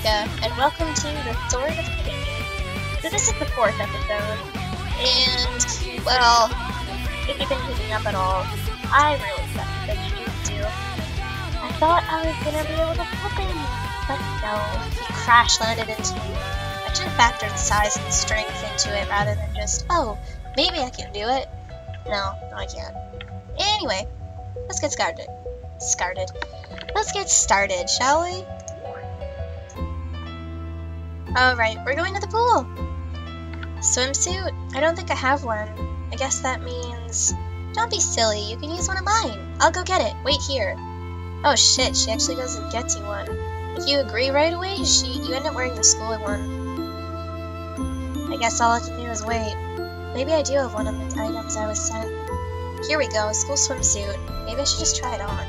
Mika, and welcome to the Sword of Hikari. So this is the 4th episode, and, well, if you've been keeping up at all, I really suck at Jujutsu. I thought I was gonna be able to flip him, but no, he crash landed into me. I should have factored size and strength into it rather than just, oh, maybe I can do it. No, I can't. Anyway, let's get started. Let's get started, shall we? Alright, we're going to the pool! Swimsuit? I don't think I have one. I guess that means... Don't be silly, you can use one of mine. I'll go get it. Wait here. Oh shit, she actually goes and gets you one. If you agree right away, you end up wearing the school one. I guess all I can do is wait. Maybe I do have one of the items I was sent. Here we go, school swimsuit. Maybe I should just try it on.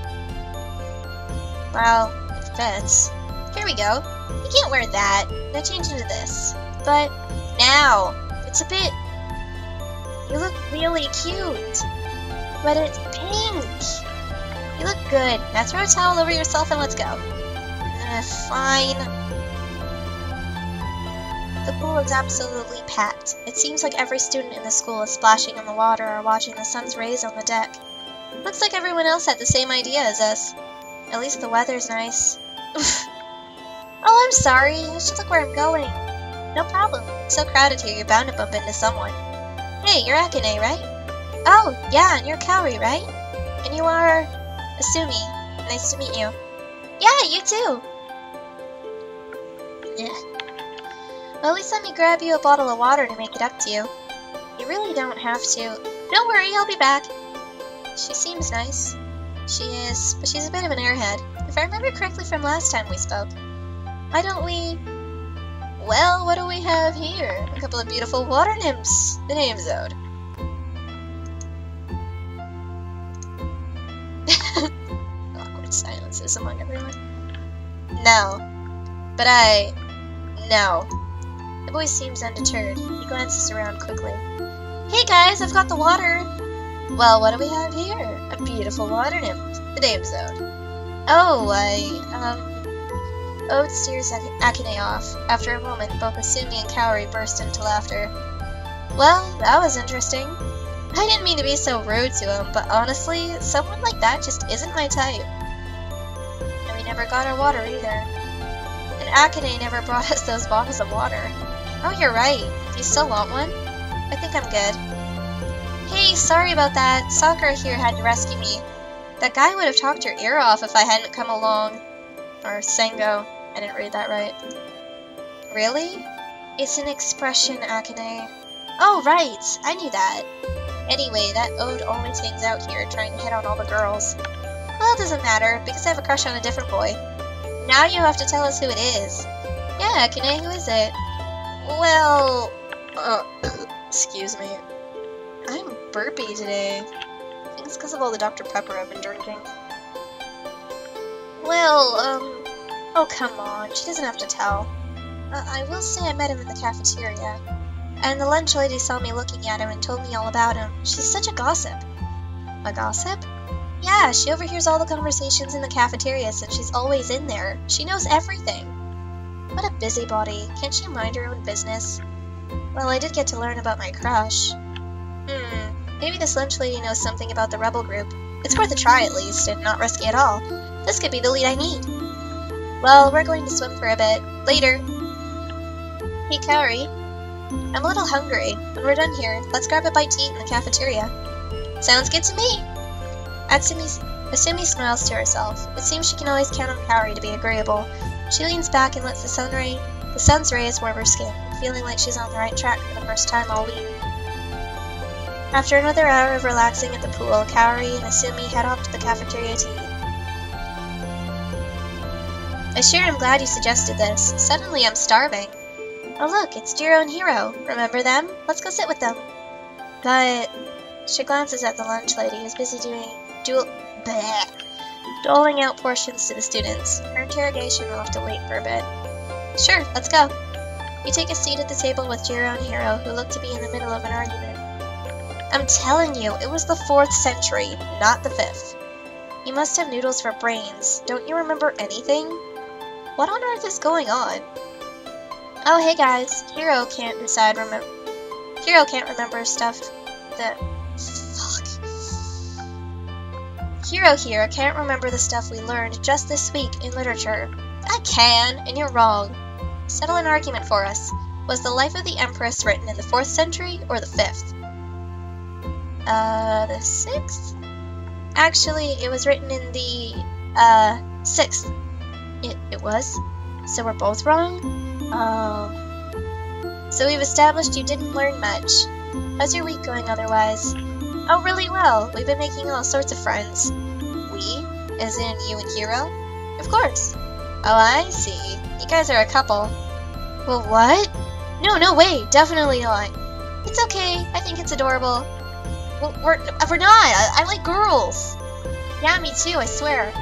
Well, it fits. Here we go. You can't wear that. Now change into this. But now, it's a bit... You look really cute. But it's pink. You look good. Now throw a towel over yourself and let's go. Fine. The pool is absolutely packed. It seems like every student in the school is splashing in the water or watching the sun's rays on the deck. Looks like everyone else had the same idea as us. At least the weather's nice. Oh, I'm sorry. I should look where I'm going. No problem. It's so crowded here, you're bound to bump into someone. Hey, you're Akane, right? Oh, yeah, and you're Kaori, right? And you are... Asumi. Nice to meet you. Yeah, you too! Yeah. Well, at least let me grab you a bottle of water to make it up to you. You really don't have to. Don't worry, I'll be back. She seems nice. She is, but she's a bit of an airhead. If I remember correctly from last time we spoke. Why don't we... Well, what do we have here? A couple of beautiful water nymphs. The name's Ode. Awkward silences among everyone. No. But No. The boy seems undeterred. He glances around quickly. Hey guys, I've got the water! Well, what do we have here? A beautiful water nymph. The name's Ode. Oh, Ode steers Akane off. After a moment, both Asumi and Kaori burst into laughter. Well, that was interesting. I didn't mean to be so rude to him, but honestly, someone like that just isn't my type. And we never got our water either. And Akane never brought us those bottles of water. Oh, you're right. Do you still want one? I think I'm good. Hey, sorry about that. Sakura here had to rescue me. That guy would have talked your ear off if I hadn't come along. Or Sengo. I didn't read that right. Really? It's an expression, Akane. Oh, right! I knew that. Anyway, that Ode always hangs out here, trying to hit on all the girls. Well, it doesn't matter, because I have a crush on a different boy. Now you have to tell us who it is. Yeah, Akane, who is it? Well... excuse me. I'm burpy today. I think it's because of all the Dr. Pepper I've been drinking. Well, oh come on, she doesn't have to tell. I will say I met him in the cafeteria, and the lunch lady saw me looking at him and told me all about him. She's such a gossip. A gossip? Yeah, she overhears all the conversations in the cafeteria since she's always in there. She knows everything. What a busybody. Can't she mind her own business? Well, I did get to learn about my crush. Maybe this lunch lady knows something about the rebel group. It's worth a try at least, and not risky at all. This could be the lead I need. Well, we're going to swim for a bit. Later. Hey, Kaori. I'm a little hungry. When we're done here, let's grab a bite to eat in the cafeteria. Sounds good to me. Asumi smiles to herself. It seems she can always count on Kaori to be agreeable. She leans back and lets the sun's rays warm her skin, feeling like she's on the right track for the first time all week. After another hour of relaxing at the pool, Kaori and Asumi head off to the cafeteria to eat. I sure am glad you suggested this. Suddenly I'm starving. Oh look, it's Jiro and Hiro. Remember them? Let's go sit with them. But... She glances at the lunch lady who's busy doling out portions to the students. Her interrogation will have to wait for a bit. Sure, let's go. You take a seat at the table with Jiro and Hiro, who look to be in the middle of an argument. I'm telling you, it was the 4th century, not the 5th. You must have noodles for brains. Don't you remember anything? What on earth is going on? Oh, hey guys. Hiro can't remember stuff that... Fuck. Hiro here can't remember the stuff we learned just this week in literature. I can, and you're wrong. Settle an argument for us. Was the life of the Empress written in the 4th century or the 5th? The 6th? Actually, it was written in the, 6th. It was? So we're both wrong? Oh. So we've established you didn't learn much. How's your week going otherwise? Oh, really well. We've been making all sorts of friends. We? As in you and Hiro? Of course. Oh, I see. You guys are a couple. Well, what? No way. Definitely not. It's okay. I think it's adorable. Well, we're not. I like girls. Yeah, me too, I swear.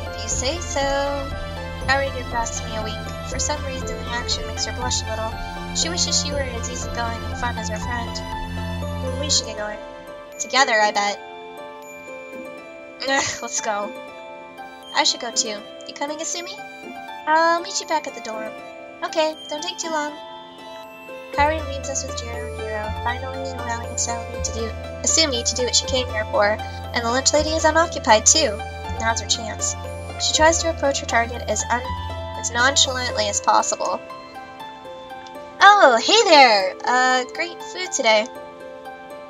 If you say so. Hikari gives Asumi a wink. For some reason, the action makes her blush a little. She wishes she were as easygoing and fun as her friend. We should get going. Together, I bet. Ugh, let's go. I should go too. You coming, Asumi? I'll meet you back at the dorm. Okay, don't take too long. Hikari leaves us with Jiro and Hiro, finally allowing Asumi to do what she came here for, and the lunch lady is unoccupied too. Now's her chance. She tries to approach her target as nonchalantly as possible. Oh, hey there! Great food today.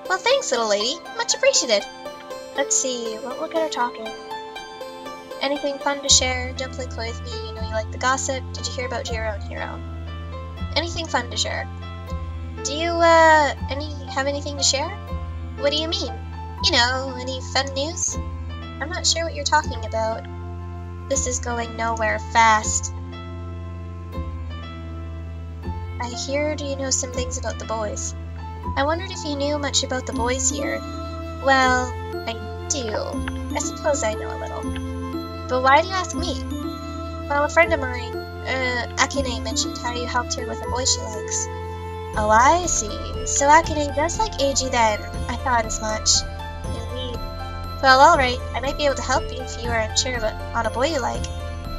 Well, thanks, little lady. Much appreciated. Let's see, what get her talking? Anything fun to share? Don't play coy with me, you know you like the gossip. Did you hear about Jiro and Hiro? Anything fun to share? Do you, have anything to share? What do you mean? You know, any fun news? I'm not sure what you're talking about. This is going nowhere fast. I heard you know some things about the boys. I wondered if you knew much about the boys here. Well, I do. I suppose I know a little. But why do you ask me? Well, a friend of mine, Akane, mentioned how you helped her with a boy she likes. Oh, I see. So Akane does like Eiji then. I thought as much. Indeed. Well, alright. I might be able to help you if you are unsure on a boy you like.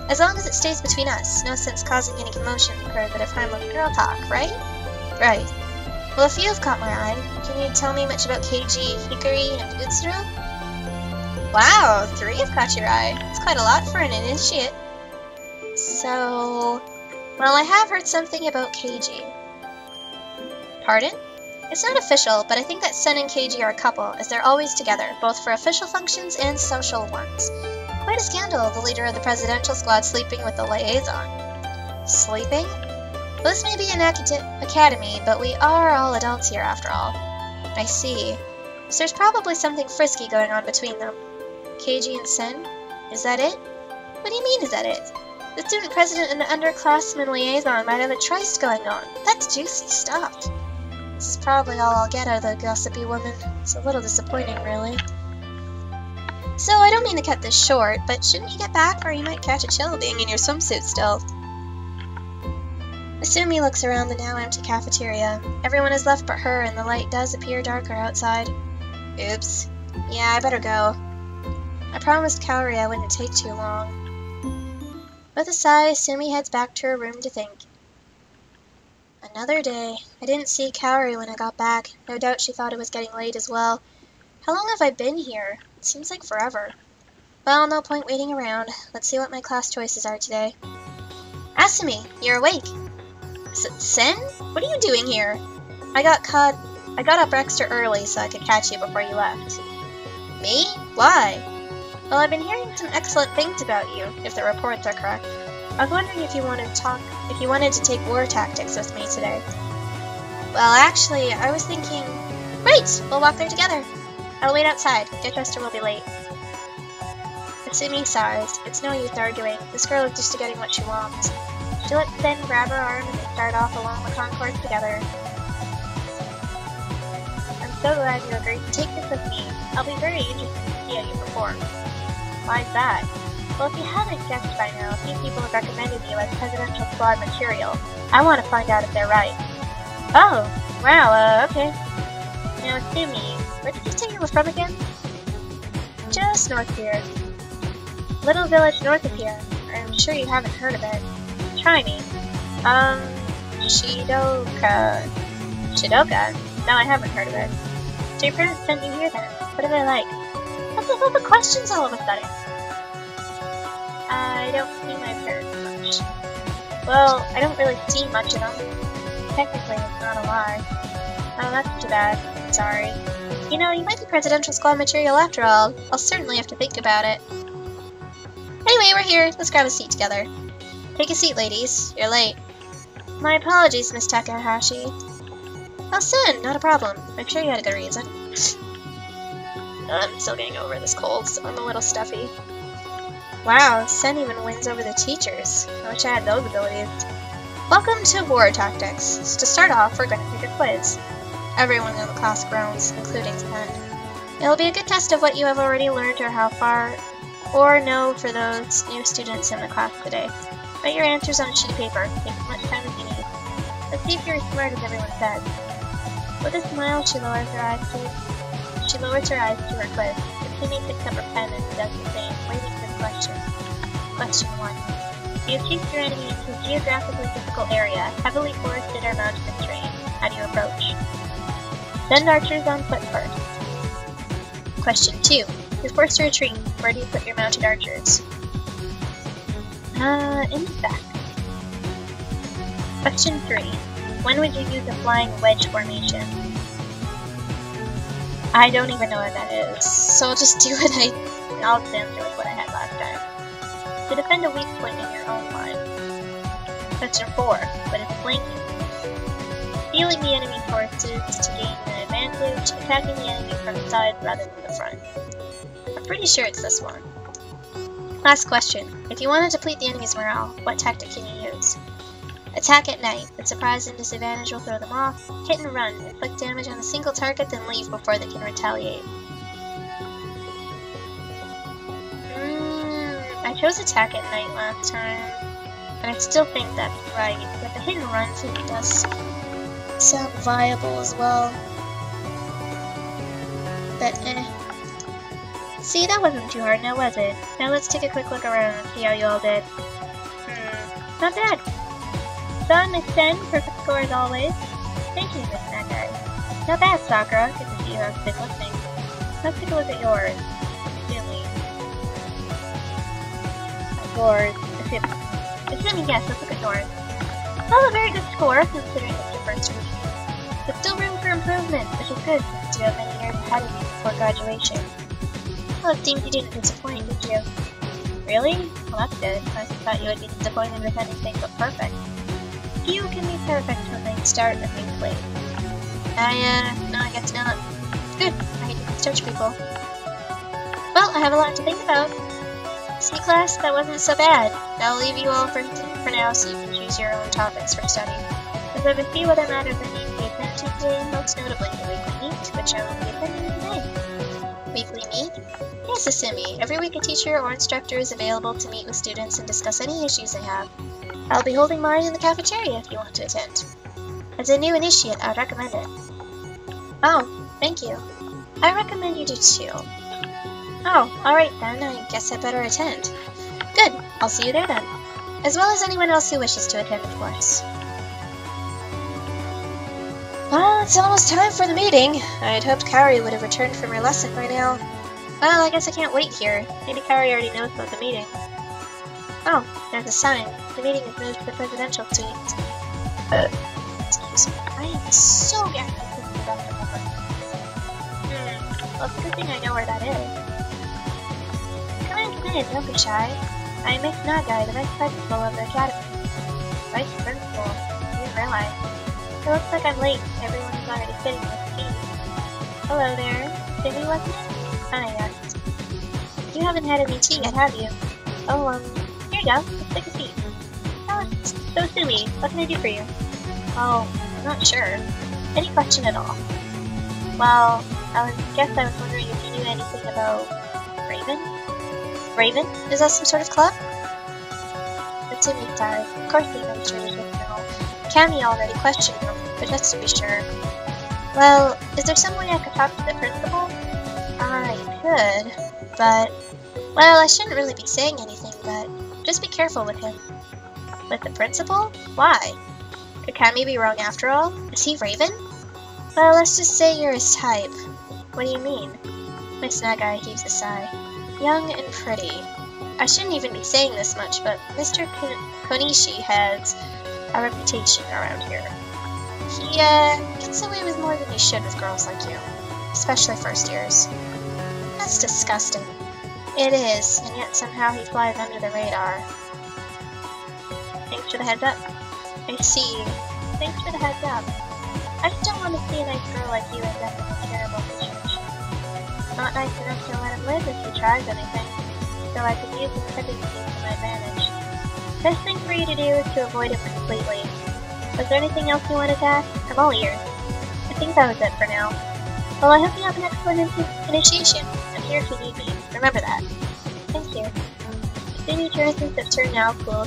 As long as it stays between us. No sense causing any commotion for a bit of harmless girl talk, right? Right. Well, if you've caught my eye, can you tell me much about Keiji, Hikari, and Utsuro? Wow, 3 have caught your eye. It's quite a lot for an initiate. So... Well, I have heard something about Keiji. Pardon? It's not official, but I think that Sen and Keiji are a couple, as they're always together, both for official functions and social ones. Quite a scandal, the leader of the presidential squad sleeping with the liaison. Sleeping? Well, this may be an academy, but we are all adults here after all. I see. So there's probably something frisky going on between them. Keiji and Sen? Is that it? What do you mean, is that it? The student president and the underclassmen liaison might have a tryst going on. That's juicy stuff. This is probably all I'll get out of the gossipy woman. It's a little disappointing, really. So, I don't mean to cut this short, but shouldn't you get back or you might catch a chill being in your swimsuit still? Asumi looks around the now empty cafeteria. Everyone is left but her, and the light does appear darker outside. Oops. Yeah, I better go. I promised Kaori I wouldn't take too long. With a sigh, Asumi heads back to her room to think. Another day. I didn't see Kaori when I got back. No doubt she thought it was getting late as well. How long have I been here? It seems like forever. Well, no point waiting around. Let's see what my class choices are today. Asumi, you're awake. Sen? What are you doing here? I got up extra early so I could catch you before you left. Me? Why? Well, I've been hearing some excellent things about you, if the reports are correct. I was wondering if you wanted to take war tactics with me today. Well, actually, I was thinking... Great! We'll walk there together. I'll wait outside. Get dressed or we'll be late. Asumi sighs. It's no use arguing. This girl is just getting what she wants. She lets Sen grab her arm and they start off along the concourse together. I'm so glad you agreed to take this with me. I'll be very interested to see how you perform. Why's that? Well, if you haven't guessed by now, a few people have recommended you as presidential squad material. I want to find out if they're right. Oh, wow, okay. Now, Asumi, where did you say you were from again? Just north here. Little village north of here. I'm sure you haven't heard of it. Try me. Shidoka. Shidoka? No, I haven't heard of it. So your parents sent you here then? What are they like? What's with all the questions all of a sudden? I don't see my parents much. Well, I don't really see much of them. Technically, it's not a lie. Oh, that's too bad. Sorry. You know, you might be Presidential Squad material after all. I'll certainly have to think about it. Anyway, we're here. Let's grab a seat together. Take a seat, ladies. You're late. My apologies, Miss Takahashi. Oh, Sen, not a problem. I'm sure you had a good reason. I'm still getting over this cold, so I'm a little stuffy. Wow, Sen even wins over the teachers. I wish I had those abilities. Welcome to War Tactics. So to start off, we're going to take a quiz. Everyone in the class groans, including Sen. It'll be a good test of what you have already learned or how far or know for those new students in the class today. Write your answers on a sheet of paper. Take as much time as you need. Let's see if you're as smart as everyone says. With a smile, she lowers her eyes to her quiz. The teammate picks up her pen and does the same, waiting for the question. Question 1. You chased your enemy into a geographically difficult area, heavily forested or mountainous terrain. How do you approach? Send archers on foot first. Question 2. You're forced to retreat. Where do you put your mounted archers? In the back. Question 3. When would you use a flying wedge formation? I don't even know what that is, so I'll just do what I'll just answer with what I had last time. To defend a weak point in your own line. Question 4. What is flanking? Stealing the enemy's forces to gain an advantage, attacking the enemy from the side rather than the front. I'm pretty sure it's this one. Last question. If you want to deplete the enemy's morale, what tactic can you use? Attack at night. The surprise and disadvantage will throw them off. Hit and run. Inflict damage on a single target, then leave before they can retaliate. I chose attack at night last time, and I still think that's right, but the hit and run thing does sound viable as well. But See, that wasn't too hard now, was it? Now let's take a quick look around and see how you all did. Not bad. So, Miss Sen, perfect score as always. Thank you, Miss Nagai. Not bad, Sakura. Good to see you have been listening. Let's take a look at yours. Assuming, yes, let's look at yours. Well, a very good score, considering it's your first week. But still room for improvement, which is good, since you have many years ahead of you before graduation. Well, it seems you didn't disappoint, did you? Really? Well, that's good. I thought you would be disappointed with anything but perfect. Few can be perfect when they start a new place. No, I guess not. Good. I hate to misjudge people. Well, I have a lot to think about. See, class, that wasn't so bad. I'll leave you all for now so you can choose your own topics for study. As I have a few other matters I need to pay attention to today, most notably the weekly meet, which I will be attending today. Weekly meet? Yes, Asumi. Every week a teacher or instructor is available to meet with students and discuss any issues they have. I'll be holding mine in the cafeteria if you want to attend. As a new initiate, I'd recommend it. Oh, thank you. I recommend you do too. Oh, alright then, I guess I better attend. Good, I'll see you there then. As well as anyone else who wishes to attend, of course. Well, it's almost time for the meeting. I'd hoped Hikari would have returned from her lesson by now. Well, I guess I can't wait here. Maybe Hikari already knows about the meeting. Oh, there's a sign. The meeting is moved to the presidential suite. Excuse me. I am so gassed thinking about the number. Well, it's a good thing I know where that is. Come in, don't be shy. I am Miss Nagai, the vice principal of the academy. Vice principal? I didn't realize. It looks like I'm late. Everyone is already sitting with the tea. Hello there. Simi, wasn't it? Ah, yes. You haven't had any tea yet, have you? Oh, here you go. Let's take a seat. So Sumi, what can I do for you? Oh, I'm not sure. Any question at all? Well, I was wondering if you knew anything about Raven? Raven? Is that some sort of club? Asumi sighed. Of course the administrators would know. Cammy already questioned them, but just to be sure. Well, is there some way I could talk to the principal? I could, but... Well, I shouldn't really be saying anything, but Just be careful with him. With the principal? Why? Could Kami be wrong after all? Is he Raven? Well, let's just say you're his type. What do you mean? Miss Nagai heaves a sigh. Young and pretty. I shouldn't even be saying this much, but Mr. Konishi has a reputation around here. He, gets away with more than he should with girls like you. Especially first years. That's disgusting. It is, and yet somehow he flies under the radar. Thanks for the heads up. I see. Thanks for the heads up. I just don't want to see a nice girl like you end up in a terrible situation. Not nice enough to let him live if he tries anything, so I could use his pregnancy to my advantage. Best thing for you to do is to avoid him completely. Was there anything else you wanted to ask? I'm all ears. I think that was it for now. Well, I hope you have an excellent initiation. I'm here if you need me. Remember that. Thank you. Asumi Josephs have turned now cool.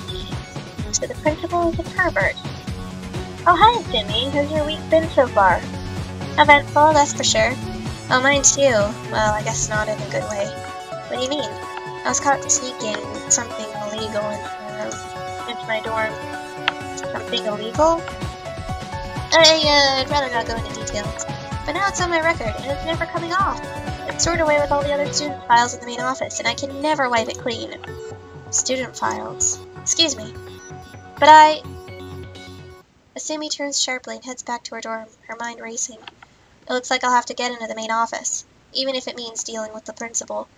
So the principal is a pervert. Oh, hi, Asumi. How's your week been so far? Eventful, that's for sure. Oh, mine too. Well, I guess not in a good way. What do you mean? I was caught sneaking something illegal into my dorm. Something illegal? I'd rather not go into details. But now it's on my record, and it's never coming off. It's stored away with all the other student files in the main office, and I can never wipe it clean. Student files. Excuse me. But Asumi turns sharply and heads back to her dorm, her mind racing. It looks like I'll have to get into the main office, even if it means dealing with the principal.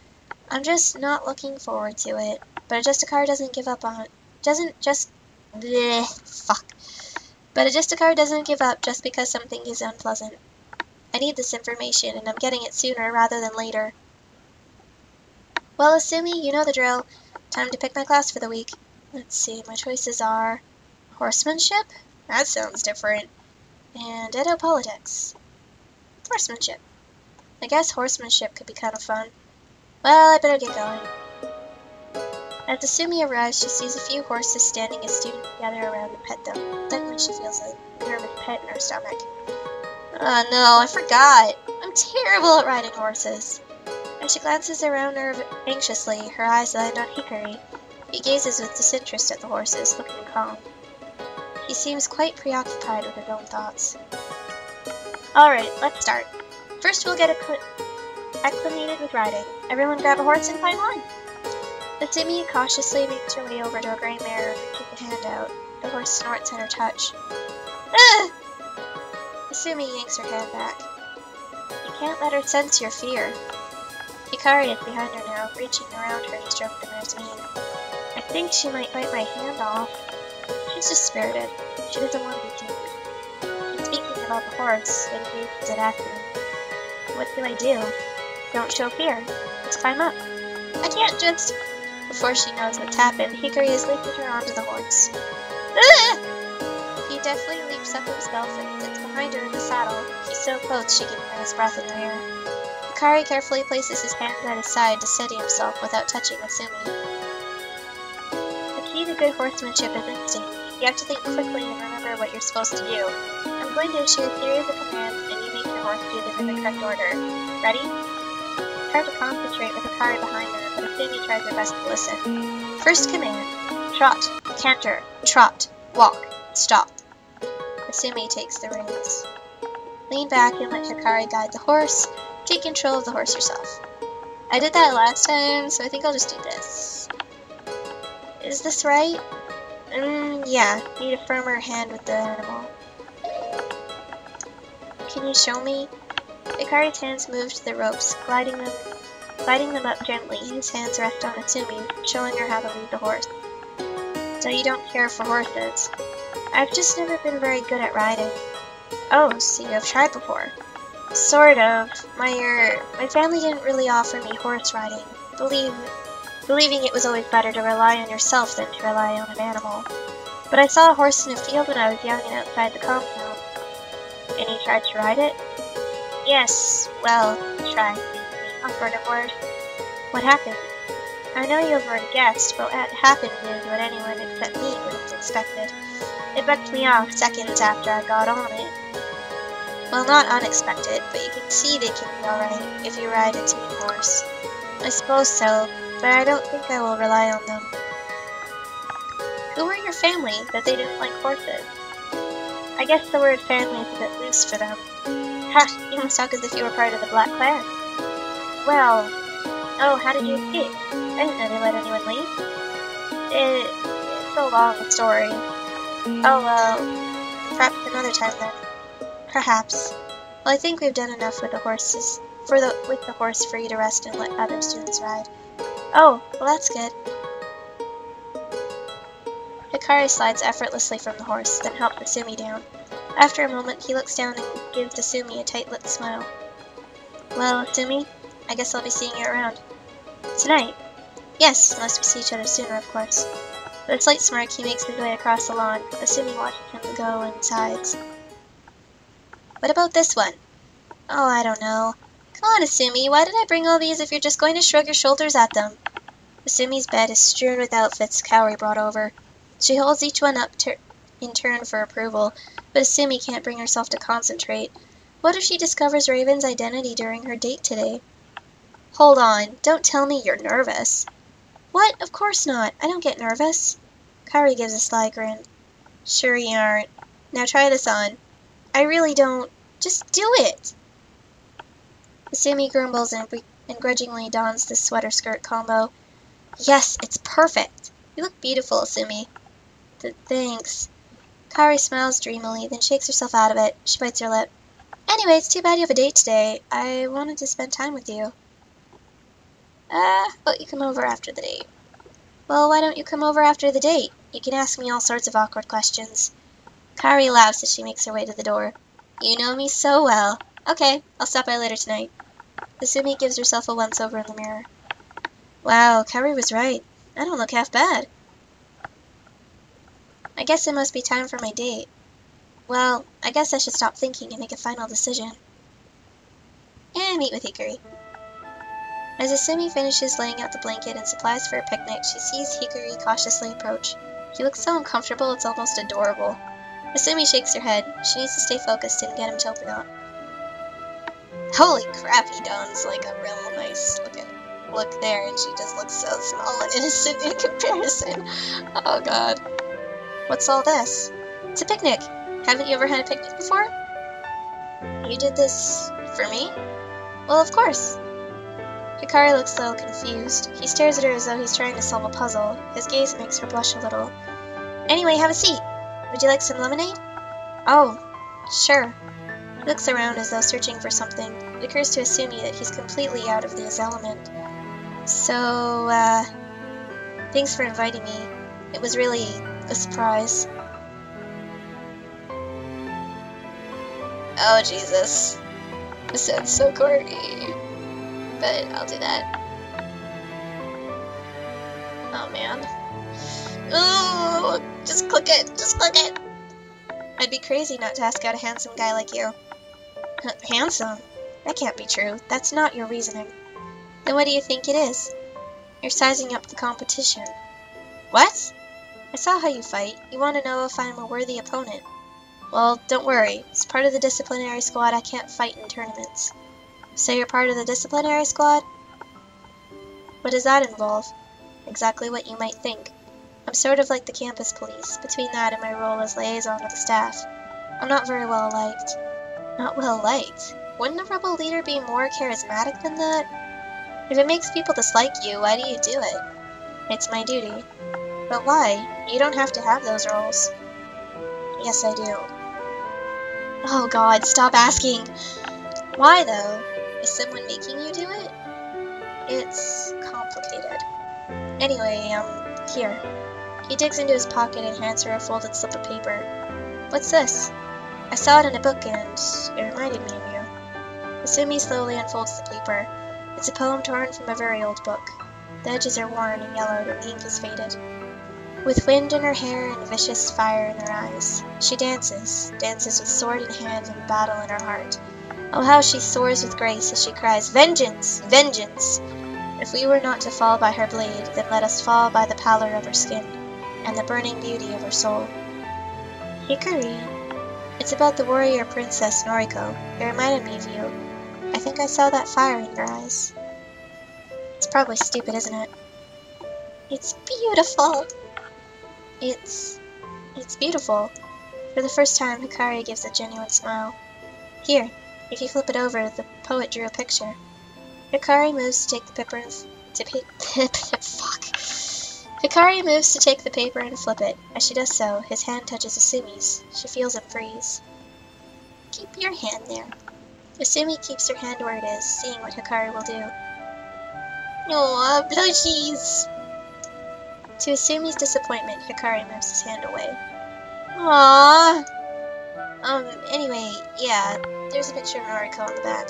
I'm just not looking forward to it. But Odesza doesn't give up on... But Odesza doesn't give up just because something is unpleasant. I need this information, and I'm getting it sooner rather than later. Well, Asumi, you know the drill. Time to pick my class for the week. Let's see, my choices are... Horsemanship? That sounds different. And Edo Politics. Horsemanship. I guess horsemanship could be kind of fun. Well, I better get going. As Asumi arrives, she sees a few horses standing as students gather around to pet them. Suddenly she feels a nervous pit in her stomach. Oh no, I forgot! I'm terrible at riding horses! As she glances around her anxiously, her eyes land on Hikari. He gazes with disinterest at the horses, looking calm. He seems quite preoccupied with his own thoughts. Alright, let's start. First we'll get acclimated with riding. Everyone grab a horse and climb on! Asumi cautiously makes her way over to a gray mare and reaches a hand out. The horse snorts at her touch. Ah! Asumi yanks her hand back. You can't let her sense your fear. Hikari is behind her now, reaching around her to stroke the mare's mane. I think she might bite my hand off. She's dispirited. She doesn't want to be teased. And speaking about the horse, in case it's an accident. What do I do? Don't show fear. Let's climb up. I can't just... Before she knows what's happened, Hikari has lifted her onto the horse. Ah! He deftly leaps up himself and sits behind her in the saddle. He's so close she can hear his breath in the air. Hikari carefully places his hands at his side to steady himself without touching Asumi. The key to good horsemanship is instinct. You have to think quickly and remember what you're supposed to do. I'm going to issue a series of commands and you make your horse do them in the correct order. Ready? It's hard to concentrate with Hikari behind her, but Asumi tries her best to listen. First command. Trot. Canter. Trot. Walk. Stop. Asumi takes the reins. Lean back and let Hikari guide the horse. Take control of the horse yourself. I did that last time, so I think I'll just do this. Is this right? Yeah. Need a firmer hand with the animal. Can you show me? Hikari's hands move to the ropes, gliding them up gently. His hands rest on Asumi, showing her how to lead the horse. So you don't care for horses. I've just never been very good at riding. Oh, so you have tried before. Sort of. My family didn't really offer me horse riding, believing it was always better to rely on yourself than to rely on an animal. But I saw a horse in a field when I was young and outside the compound. And you tried to ride it? Yes, well, tried. Offered a horse. What happened? I know you've already guessed, but what happened is what anyone except me would have expected. It bucked me off seconds after I got on it. Well, not unexpected, but you can see they can be alright if you ride a team horse. I suppose so, but I don't think I will rely on them. Who were your family that they didn't like horses? I guess the word family is a bit loose for them. Ha! You must talk as if you were part of the Black Clan. Well... Oh, how did you escape? I didn't know they let anyone leave. It's a long story. Oh, well... Perhaps another time then. Perhaps. Well, I think we've done enough with the horses. With the horse for you to rest and let other students ride. Oh, well that's good. Hikari slides effortlessly from the horse, then helps Asumi down. After a moment, he looks down and gives Asumi a tight-lipped smile. Well, Asumi, I guess I'll be seeing you around. Tonight? Yes, unless we see each other sooner, of course. With a slight smirk, he makes his way across the lawn. Asumi watches him go and sighs. What about this one? Oh, I don't know. Come on, Asumi, why did I bring all these if you're just going to shrug your shoulders at them? Asumi's bed is strewn with outfits Kaori brought over. She holds each one up in turn for approval, but Asumi can't bring herself to concentrate. What if she discovers Raven's identity during her date today? Hold on, don't tell me you're nervous. What? Of course not. I don't get nervous. Kaori gives a sly grin. Sure you aren't. Now try this on. I really don't. Just do it! Asumi grumbles and grudgingly dons the sweater-skirt combo. Yes, it's perfect! You look beautiful, Asumi. Thanks. Kaori smiles dreamily, then shakes herself out of it. She bites her lip. Anyway, it's too bad you have a date today. I wanted to spend time with you. But you come over after the date. Well, why don't you come over after the date? You can ask me all sorts of awkward questions. Kaori laughs as she makes her way to the door. You know me so well. Okay, I'll stop by later tonight. Asumi gives herself a once-over in the mirror. Wow, Kaori was right. I don't look half bad. I guess it must be time for my date. Well, I guess I should stop thinking and make a final decision. And meet with Hikari. As Asumi finishes laying out the blanket and supplies for a picnic, she sees Hikari cautiously approach. He looks so uncomfortable, it's almost adorable. Asumi shakes her head. She needs to stay focused and get him to open up. Holy crap, he dons like a real nice look there, and she just looks so small and innocent in comparison. Oh god. What's all this? It's a picnic. Haven't you ever had a picnic before? You did this for me? Well, of course. Hikari looks a little confused. He stares at her as though he's trying to solve a puzzle. His gaze makes her blush a little. Anyway, have a seat. Would you like some lemonade? Oh, sure. He looks around as though searching for something. It occurs to Asumi that he's completely out of his element. So, thanks for inviting me. It was really a surprise. Oh, Jesus. This sounds so corny. But I'll do that. Oh, man. Ooh! Just click it! Just click it! I'd be crazy not to ask out a handsome guy like you. Handsome? That can't be true. That's not your reasoning. Then what do you think it is? You're sizing up the competition. What? I saw how you fight. You want to know if I'm a worthy opponent. Well, don't worry. As part of the disciplinary squad, I can't fight in tournaments. So you're part of the disciplinary squad? What does that involve? Exactly what you might think. I'm sort of like the campus police, between that and my role as liaison with the staff. I'm not very well liked. Not well liked? Wouldn't a rebel leader be more charismatic than that? If it makes people dislike you, why do you do it? It's my duty. But why? You don't have to have those roles. Yes, I do. Oh god, stop asking! Why, though? Is someone making you do it? It's complicated. Anyway, here. He digs into his pocket and hands her a folded slip of paper. What's this? I saw it in a book and it reminded me of you. Asumi slowly unfolds the paper. It's a poem torn from a very old book. The edges are worn and yellowed and the ink is faded. With wind in her hair and vicious fire in her eyes, she dances with sword in hand and battle in her heart. Oh, how she soars with grace as she cries, Vengeance! Vengeance! If we were not to fall by her blade, then let us fall by the pallor of her skin, and the burning beauty of her soul. Hikari. It's about the warrior princess Noriko. It reminded me of you. I think I saw that fire in your eyes. It's probably stupid, isn't it? It's beautiful! It's beautiful. For the first time, Hikari gives a genuine smile. Here, if you flip it over, the poet drew a picture. Hikari moves to take the paper and Hikari moves to take the paper and flip it. As she does so, his hand touches Asumi's. She feels it freeze. Keep your hand there. Asumi keeps her hand where it is, seeing what Hikari will do. Aw, plushies! To Asumi's disappointment, Hikari moves his hand away. Aww. Anyway, yeah, there's a picture of Noriko on the back.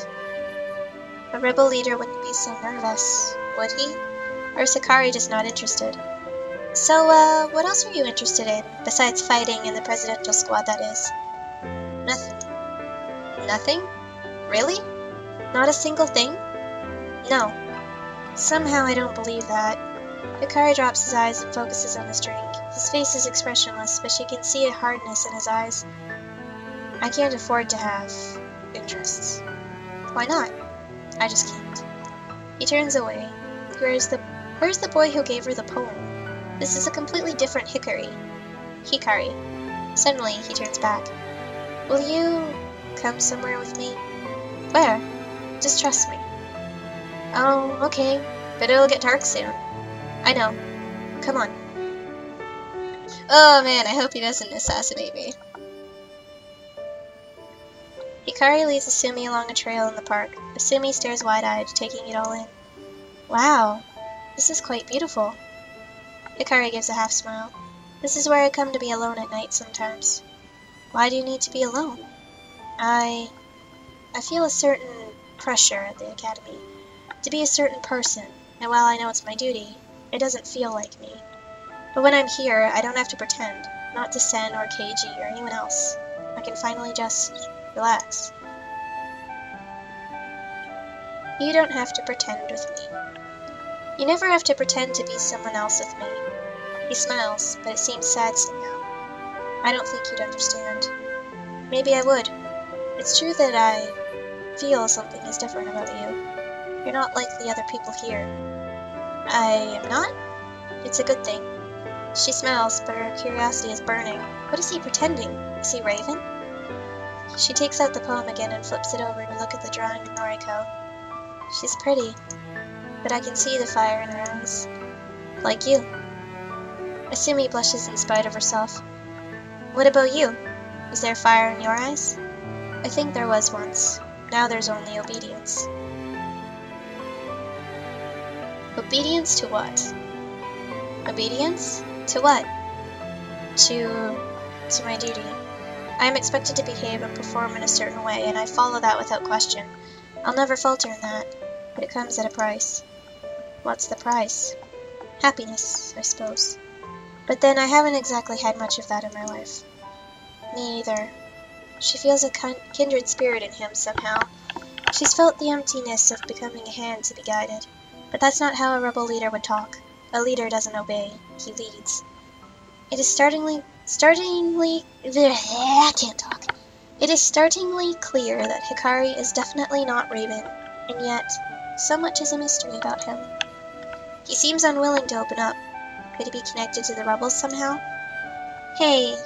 A rebel leader wouldn't be so nervous, would he? Or is Hikari just not interested? So, what else are you interested in, besides fighting in the presidential squad, that is? Nothing. Nothing? Really? Not a single thing? No. Somehow I don't believe that. Hikari drops his eyes and focuses on his drink. His face is expressionless, but she can see a hardness in his eyes. I can't afford to have interests. Why not? I just can't. He turns away. Where's the boy who gave her the poem? This is a completely different Hikari. Suddenly, he turns back. Will you come somewhere with me? Where? Just trust me. Oh, okay. But it'll get dark soon. I know. Come on. Oh man, I hope he doesn't assassinate me. Hikari leads Asumi along a trail in the park. Asumi stares wide-eyed, taking it all in. Wow, this is quite beautiful. Hikari gives a half-smile. This is where I come to be alone at night sometimes. Why do you need to be alone? I feel a certain pressure at the academy. To be a certain person, and while I know it's my duty, it doesn't feel like me. But when I'm here, I don't have to pretend, not to Sen or Keiji or anyone else. I can finally just relax. You don't have to pretend with me. You never have to pretend to be someone else with me. He smiles, but it seems sad somehow. I don't think you'd understand. Maybe I would. It's true that I feel something is different about you. You're not like the other people here. I am not? It's a good thing. She smiles, but her curiosity is burning. What is he pretending? Is he Raven? She takes out the poem again and flips it over to look at the drawing of Noriko. She's pretty, but I can see the fire in her eyes. Like you. Asumi blushes in spite of herself. What about you? Is there fire in your eyes? I think there was once. Now there's only obedience. Obedience to what? Obedience? To what? To my duty. I am expected to behave and perform in a certain way, and I follow that without question. I'll never falter in that, but it comes at a price. What's the price? Happiness, I suppose. But then I haven't exactly had much of that in my life. Me either. She feels a kindred spirit in him somehow. She's felt the emptiness of becoming a hand to be guided. But that's not how a rebel leader would talk. A leader doesn't obey, he leads. It is startlingly clear that Hikari is definitely not Raven, and yet, so much is a mystery about him. He seems unwilling to open up. Could he be connected to the rebels somehow? Hey,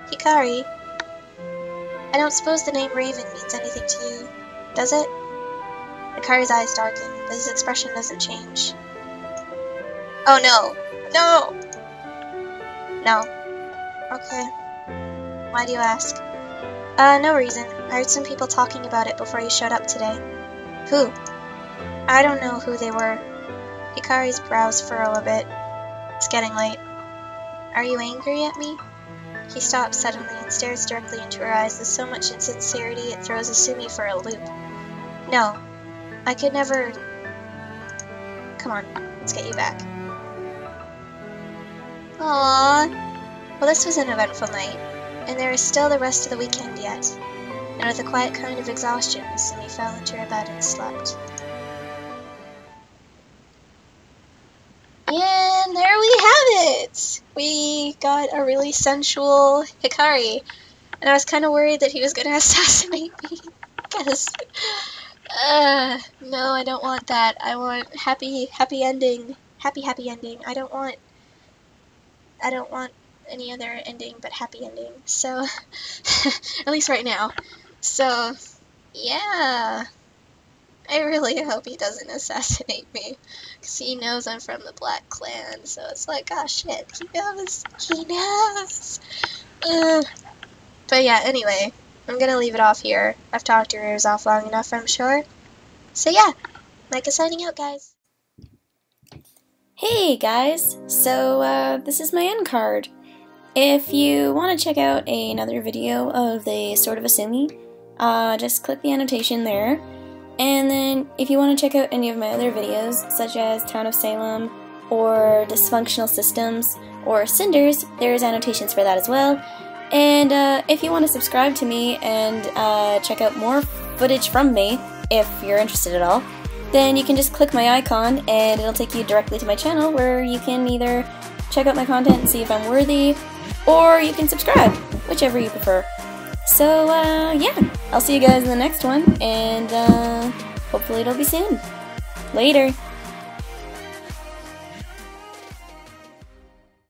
Hikari. I don't suppose the name Raven means anything to you, does it? Hikari's eyes darken, but his expression doesn't change. Oh no! No! No. Okay. Why do you ask? No reason. I heard some people talking about it before you showed up today. Who? I don't know who they were. Hikari's brows furrow a bit. It's getting late. Are you angry at me? He stops suddenly and stares directly into her eyes with so much insincerity it throws Asumi for a loop. No. I could never... Come on, let's get you back. Aww. Well, this was an eventful night, and there is still the rest of the weekend yet. And with a quiet kind of exhaustion, Asumi fell into her bed and slept. And there we have it! We got a really sensual Hikari, and I was kind of worried that he was going to assassinate me, because... no, I don't want that. I want happy ending. Happy ending. I don't want any other ending but happy ending. So, at least right now. So, yeah. I really hope he doesn't assassinate me. Because he knows I'm from the Black Clan, so it's like, oh shit, he knows. He knows. But yeah, anyway, I'm gonna leave it off here. I've talked your ears off long enough, I'm sure. So yeah, Micah signing out, guys. Hey guys, so this is my end card. If you want to check out another video of the Sword of Asumi, just click the annotation there. And then if you want to check out any of my other videos, such as Town of Salem, or Dysfunctional Systems, or Cinders, there's annotations for that as well. And if you want to subscribe to me and check out more footage from me, if you're interested at all, then you can just click my icon and it'll take you directly to my channel where you can either check out my content and see if I'm worthy, or you can subscribe, whichever you prefer. So, yeah, I'll see you guys in the next one, and hopefully it'll be soon. Later!